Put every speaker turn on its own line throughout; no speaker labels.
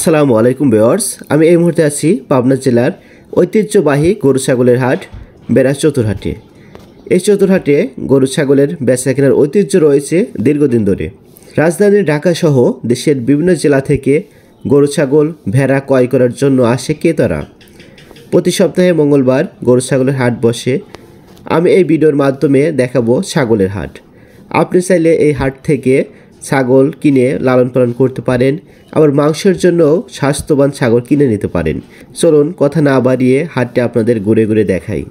আসসালামু আলাইকুম ভিউয়ার্স, আমি এই মুহূর্তে আছি পাবনা জেলার ঐতিহ্যবাহী গরু ছাগলের হাট বেড়া চতুরহাটে। এই চতুরহাটে গরু ছাগলের বেচা কেনার ঐতিহ্য রয়েছে দীর্ঘদিন ধরে। রাজধানী ঢাকা সহ দেশের বিভিন্ন জেলা থেকে গরু ছাগল ভেড়া ক্রয় করার জন্য আসে ক্রেতারা। প্রতি সপ্তাহে মঙ্গলবার গরু ছাগলের হাট বসে। আমি এই ভিডিওর মাধ্যমে দেখাবো ছাগলের হাট। আপনি চাইলে এই হাট থেকে ছাগল কিনে লালন পালন করতে পারেন, আবার মাংসের জন্য স্বাস্থ্যবান ছাগল কিনে নিতে পারেন। চলুন কথা না বাড়িয়ে হাটটি আপনাদের ঘুরে ঘুরে দেখাই।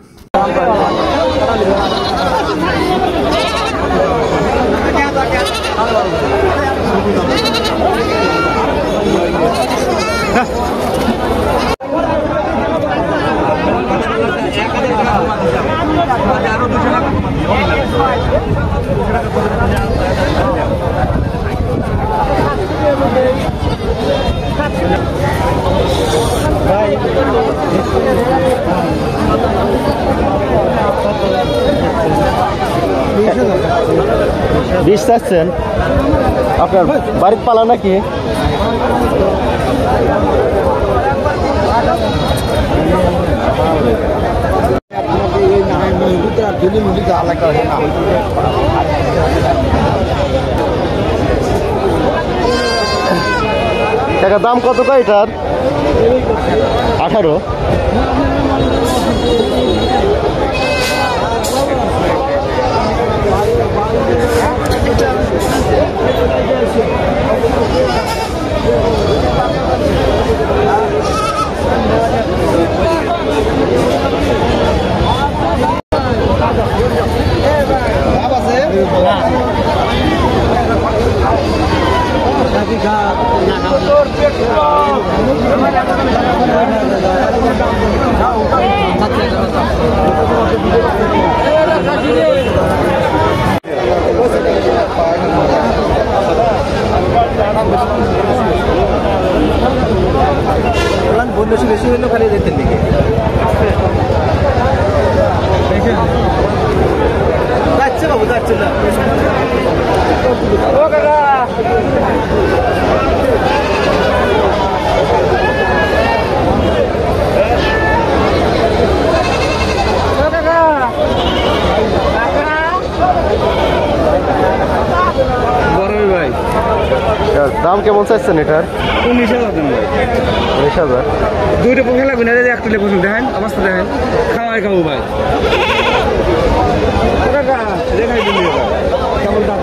বিশ চাচ্ছেন? আপনার বাড়ির পালা নাকি? টাকা দাম কত কয় এটার? 18। বেশি হলো খালি দেখতে দিকে যাচ্ছে বাবু, যাচ্ছে না। দাম কেমন চাইছেন এটার? 19,000। 19,000 দুইটা পক্ষে লাগবে না, একটা লেবু দেখেন, অবস্থা দেখেন, খাওয়াই খাবো ভাই। দেখাই দিন কেমন দাম